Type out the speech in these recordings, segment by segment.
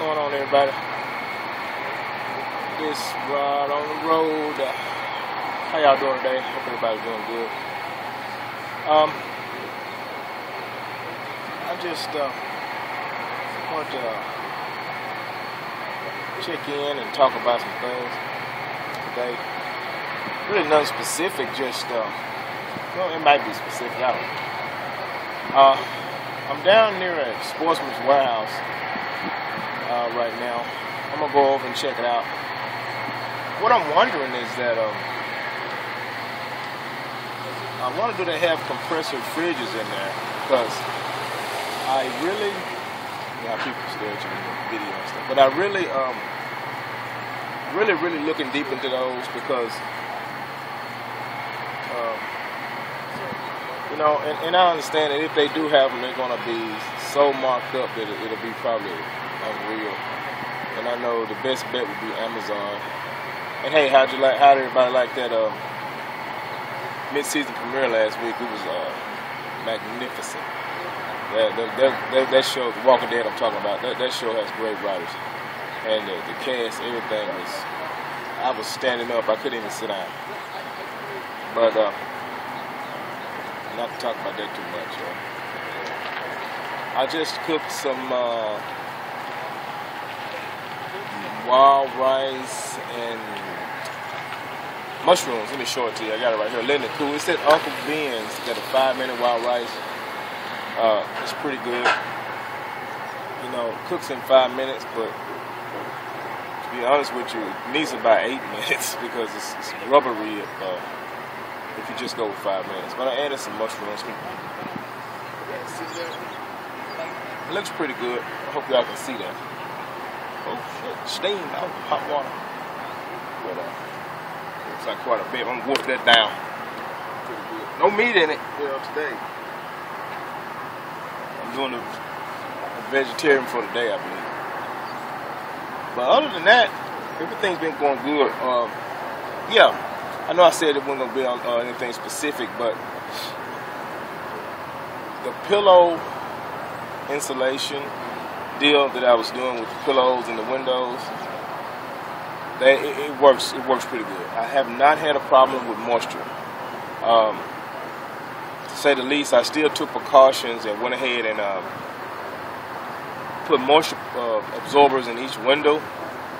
going on, everybody? This ride on the road. How y'all doing today? Hope everybody's doing good. I just want to check in and talk about some things today. Really nothing specific, just well, it might be specific. I don't know. I'm down near a Sportsman's Warehouse right now. I'm gonna go over and check it out. What I'm wondering is that I wonder, do they have compressor fridges in there? Because I really, yeah, people stare at you in the video and stuff, but I really, really looking deep into those because, you know, and I understand that if they do have them, they're gonna be so marked up that it'll be probably unreal. And I know the best bet would be Amazon. And hey, how'd everybody like that mid-season premiere last week? It was magnificent. That show, The Walking Dead, I'm talking about. That show has great writers, and the cast, everything was. I was standing up. I couldn't even sit down. But not to talk about that too much. I just cooked some wild rice and mushrooms. Let me show it to you. I got it right here. Letting it cool. It said Uncle Ben's got a 5-minute wild rice. It's pretty good. You know, cooks in 5 minutes, but to be honest with you, it needs about 8 minutes because it's rubbery if you just go with 5 minutes. But I added some mushrooms. It looks pretty good. I hope y'all can see that. Oh shit, steam out of hot water. But looks like quite a bit. I'm gonna wolf that down. Pretty good. No meat in it today. I'm doing a vegetarian for the day, I believe. But other than that, everything's been going good. Yeah, I know I said it wasn't gonna be on anything specific, but the pillow insulation deal that I was doing with the pillows and the windows, it works pretty good. I have not had a problem with moisture. To say the least, I still took precautions and went ahead and put moisture absorbers in each window,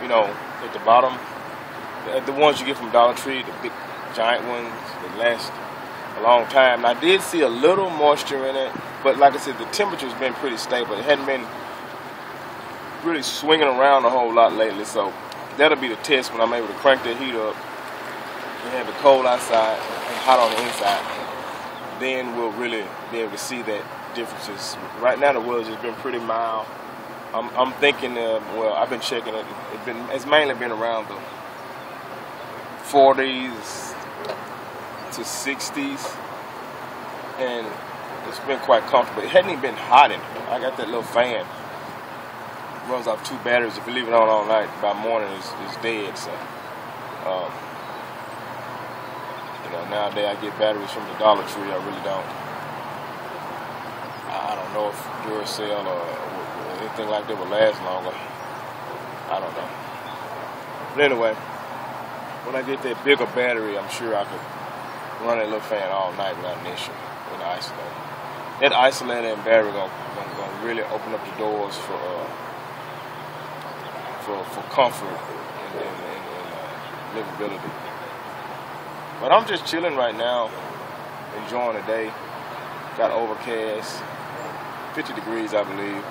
you know, at the bottom. The ones you get from Dollar Tree, the big giant ones that last a long time. And I did see a little moisture in it, but like I said, the temperature's been pretty stable. It hadn't been really swinging around a whole lot lately, so that'll be the test when I'm able to crank that heat up and have it cold outside and hot on the inside. Then we'll really be able to see that differences. Right now the weather's just been pretty mild. I'm thinking, well, I've been checking it. It's mainly been around the 40s to 60s, and it's been quite comfortable. It hadn't even been hot in here. I got that little fan. Runs off 2 batteries. If you leave it on all night, by morning it's dead. So, you know, nowadays I get batteries from the Dollar Tree. I really don't. I don't know if Duracell or anything like that will last longer. I don't know. But anyway, when I get that bigger battery, I'm sure I could run that little fan all night without an issue with the isolator. That isolator and battery gonna really open up the doors for comfort and livability. But I'm just chilling right now, enjoying the day. Got overcast, 50 degrees, I believe.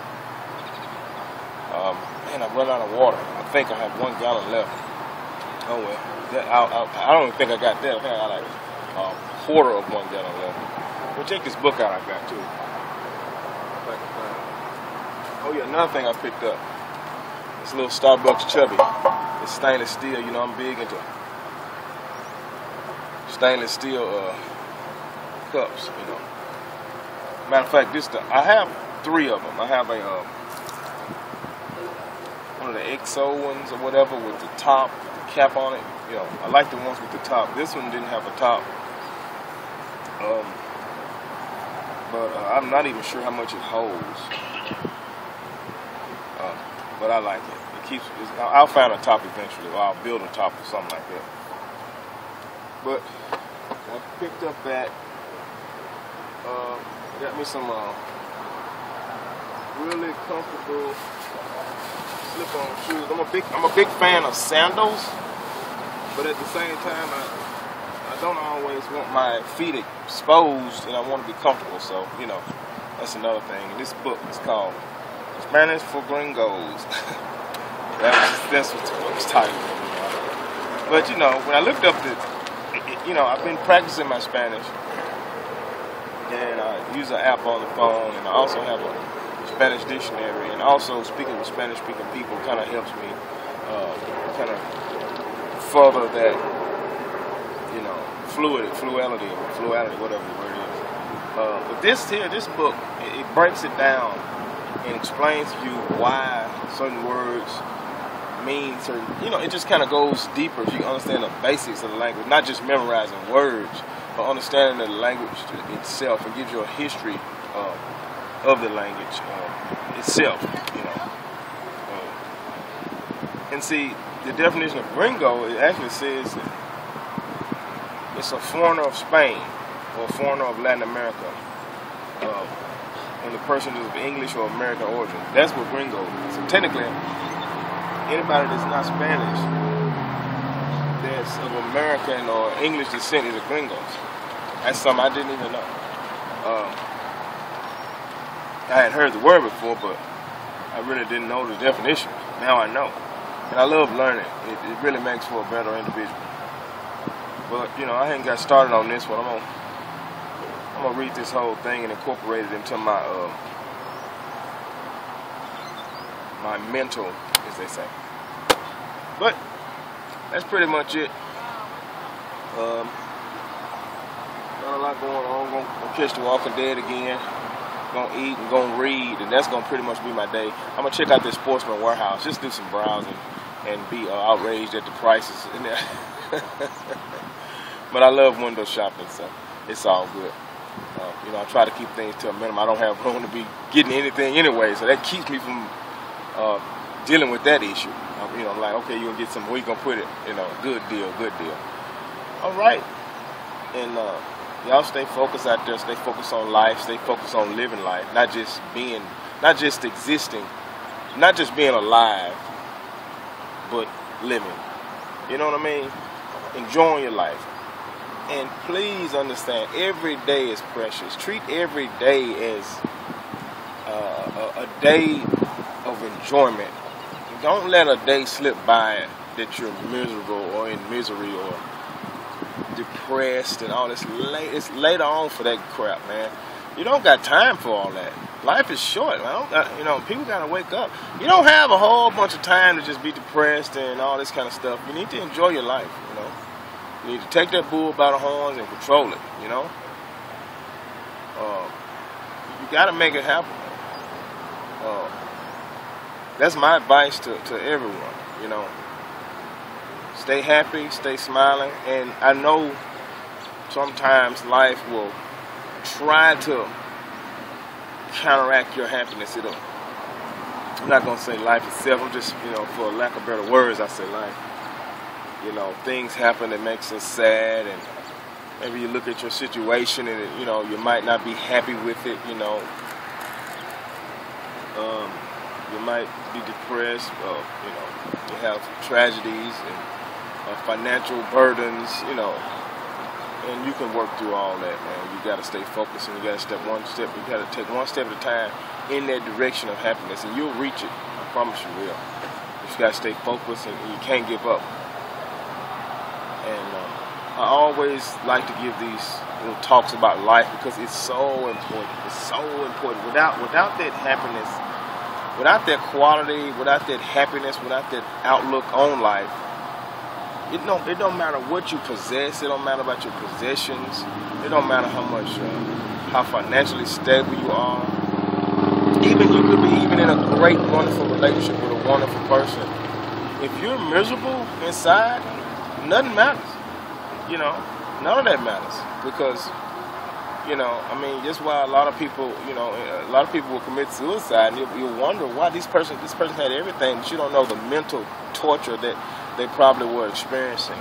Man, I've run out of water. I think I have 1 gallon left. Oh well, I don't even think I got that. I think I got like a quarter of 1 gallon left. We'll check this book out I got too. But, oh yeah, another thing I picked up. This little Starbucks Chubby. It's stainless steel. You know, I'm big into stainless steel cups, you know. Matter of fact, I have 3 of them. I have a one of the XO ones or whatever with the top, with the cap on it. You know, I like the ones with the top. This one didn't have a top. But I'm not even sure how much it holds. but I like it. It keeps. I'll find a top eventually, or I'll build a top or something like that. But I picked up that. Got me some really comfortable slip-on shoes. I'm a big fan of sandals, but at the same time, I don't always want my feet exposed, and I want to be comfortable. So that's another thing. And this book is called Spanish for Gringos. that's what the book's titled. But when I looked up I've been practicing my Spanish, and I use an app on the phone, and I also have a Spanish dictionary, and also speaking with Spanish-speaking people kind of helps me kind of further that fluidity, whatever the word is. But this book, it breaks it down and explains to you why certain words mean certain, it just kind of goes deeper if you understand the basics of the language, not just memorizing words, but understanding the language itself. It gives you a history of the language itself, and see, the definition of gringo, it actually says that it's a foreigner of Spain or a foreigner of Latin America, and the person is of English or American origin. That's what gringo is. So technically, anybody that's not Spanish, that's of American or English descent, is a gringos. That's something I didn't even know. I had heard the word before, but I really didn't know the definition. Now I know. And I love learning. It really makes for a better individual. But, I hadn't got started on this one. I'm gonna read this whole thing and incorporate it into my my mental, as they say. But that's pretty much it. Not a lot going on. Gonna catch The Walking Dead again. Gonna eat and gonna read, and that's gonna pretty much be my day. I'm gonna check out this Sportsman Warehouse, just do some browsing and be outraged at the prices in there. But I love window shopping, so it's all good. I try to keep things to a minimum. I don't have room to be getting anything anyway, so that keeps me from dealing with that issue. I'm like, okay, you're gonna get some, where you gonna put it? Good deal. All right, and y'all stay focused out there. Stay focused on life. Stay focused on living life, not just existing, not just being alive, but living. You know what I mean? Enjoying your life. And please understand, every day is precious. Treat every day as a day of enjoyment. Don't let a day slip by that you're miserable or in misery or depressed and all this. It's later on for that crap, man. You don't got time for all that. Life is short. People gotta wake up. You don't have a whole bunch of time to just be depressed and all this kind of stuff. You need to enjoy your life. You need to take that bull by the horns and control it. You gotta make it happen. That's my advice to everyone. Stay happy, stay smiling, and I know sometimes life will try to counteract your happiness. I'm not gonna say life itself. I'm just, for lack of better words, I say life. Things happen that makes us sad, and maybe you look at your situation and you might not be happy with it. You might be depressed. You have tragedies and financial burdens. And you can work through all that, man. You got to stay focused, and you got to You got to take one step at a time in that direction of happiness, and you'll reach it. I promise you will. You just got to stay focused, and you can't give up. And I always like to give these little talks about life because it's so important. It's so important. Without that happiness, without that quality, without that happiness, without that outlook on life, it don't matter what you possess. It don't matter about your possessions. It don't matter how financially stable you are. You could be even in a great, wonderful relationship with a wonderful person. If you're miserable inside, nothing matters. None of that matters, because You know, I mean, that's why a lot of people, you know, a lot of people will commit suicide, and you'll wonder why this person had everything, but you don't know the mental torture that they probably were experiencing.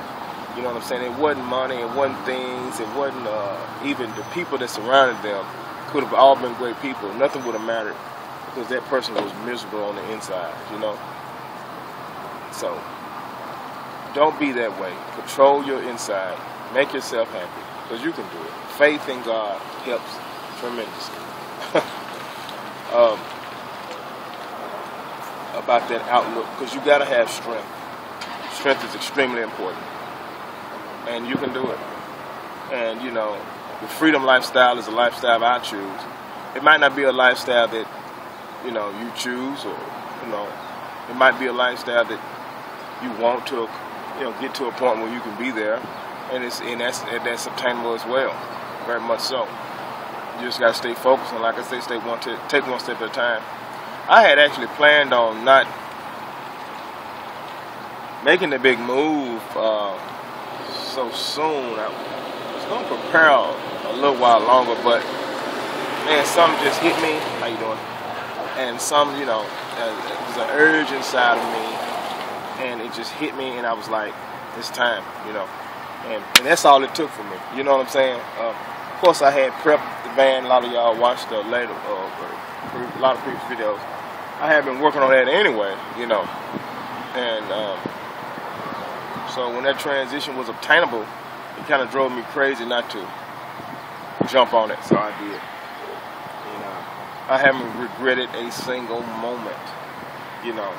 You know what I'm saying? It wasn't money, it wasn't things, it wasn't even the people that surrounded them. Could have all been great people. Nothing would have mattered because that person was miserable on the inside, you know? So, don't be that way. Control your inside. Make yourself happy because you can do it. Faith in God helps tremendously. About that outlook, because you got to have strength. Strength is extremely important. And you can do it. And, you know, the freedom lifestyle is a lifestyle I choose. It might not be a lifestyle that, you know, you choose, or, you know, it might be a lifestyle that you want to, you know, get to a point where you can be there, and that's obtainable as well, very much so. You just got to stay focused, and like I say, take one step at a time. I had actually planned on not making the big move so soon. I was going to prepare a little while longer, but man, something just hit me. How you doing? And some, you know, it was an urge inside of me, and it just hit me, and I was like, it's time, you know. And that's all it took for me. You know what I'm saying? Of course, I had prepped the band. A lot of y'all watched a lot of previous videos. I had been working on that anyway, you know. And so when that transition was obtainable, it kind of drove me crazy not to jump on it. So I did. I haven't regretted a single moment. You know,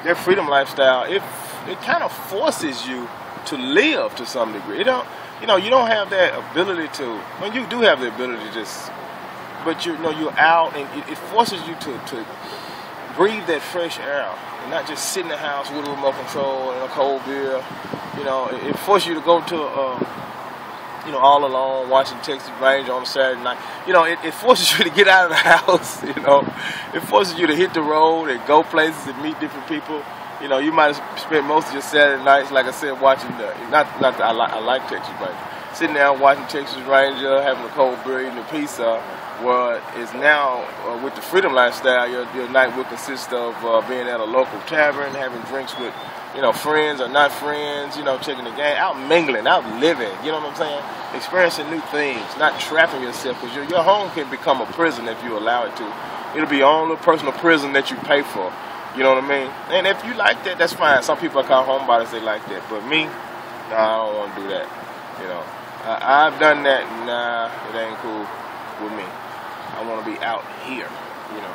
their freedom lifestyle, it kind of forces you to live to some degree. You know, you don't have that ability to. Well, you do have the ability to just, but you know, you're out, and it forces you to breathe that fresh air, and not just sit in the house with a remote control and a cold beer. You know, it forces you to go to you know, all alone, watching Texas Ranger on a Saturday night. You know, it forces you to get out of the house, you know. It forces you to hit the road and go places and meet different people. You know, you might have spent most of your Saturday nights, like I said, watching I like Texas Ranger. Sitting down watching Texas Ranger, having a cold beer, eating a pizza, where it's now, with the freedom lifestyle, your night will consist of being at a local tavern, having drinks with, you know, friends or not friends, you know, checking the game, out mingling, out living, you know what I'm saying? Experiencing new things, not trapping yourself, because your home can become a prison if you allow it to. It'll be your own little personal prison that you pay for, you know what I mean? And if you like that, that's fine. Some people are called homebodies, they like that, but me, nah, I don't want to do that, you know. I've done that, nah, it ain't cool with me. I want to be out here, you know.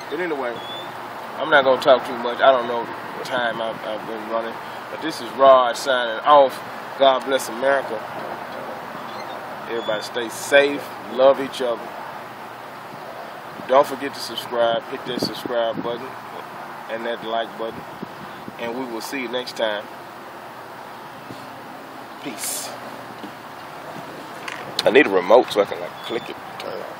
But anyway, I'm not going to talk too much. I don't know the time I've been running. But this is Rod signing off. God bless America. Everybody stay safe. Love each other. Don't forget to subscribe. Hit that subscribe button and that like button. And we will see you next time. Peace. I need a remote so I can like click it and turn it off.